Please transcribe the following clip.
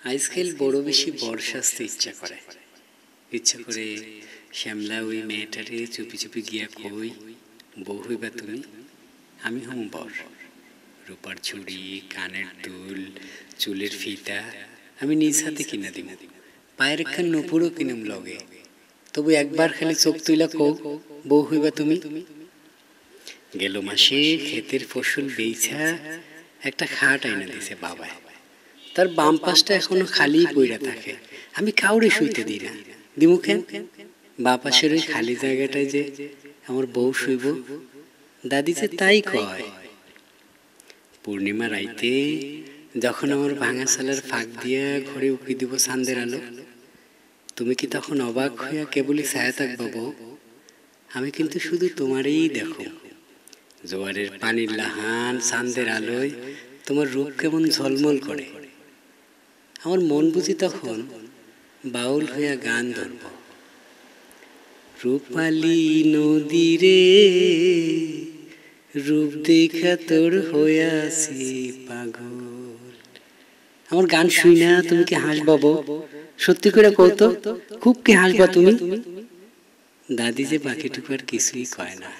আজকাল বড় বেশি বর্ষা আসতে ইচ্ছা করে শ্যামলা ওই মেয়েটারে চুপি চুপি গিয়া কই, বউ হইবা তুমি, আমি হম বর। রূপার চুড়ি, কানের দুল, চুলের ফিতা আমি নিজ হাতে কিনা দিব, পায়ের একখান নুপুরও কিনুম লগে। তবু একবার খালি চোখ তুইলা কও, বউ হইবা তুমি। গেল মাসে ক্ষেতের ফসল বেইছা একটা খাট আইনা দিছে বাবায়, তার বাম পাশটা এখনো খালি পইরা থাকে। আমি কাউরে শুইতে দিই না, দিমু কেন? বা পাশের ওই খালি জায়গাটায় যে আমার বউ শুইব, দাদি যে তাই কয়। পূর্ণিমা রাইতে যখন আমার ভাঙা সালার ফাঁক দিয়া ঘরে উকি দিব চাঁদের আলো, তুমি কি তখন অবাক হইয়া কেবলই ছায়া থাকবো বউ? আমি কিন্তু শুধু তোমারই দেখো। জোয়ারের পানির লাহান চাঁদের আলোয় তোমার রূপ কেমন ঝলমল করে। আমার মন বুঝি তখন বাউল হইয়া গান ধরব, রূপালী নদীরে রূপ দেখা তোর হইয়াছি পাগল। আমার গান শুই না তুমি কি হাসবা বউ? সত্যি করে কও তো, খুব কি হাসবা তুমি? দাদি যে বাকিটুকু আর কিছুই কয় না।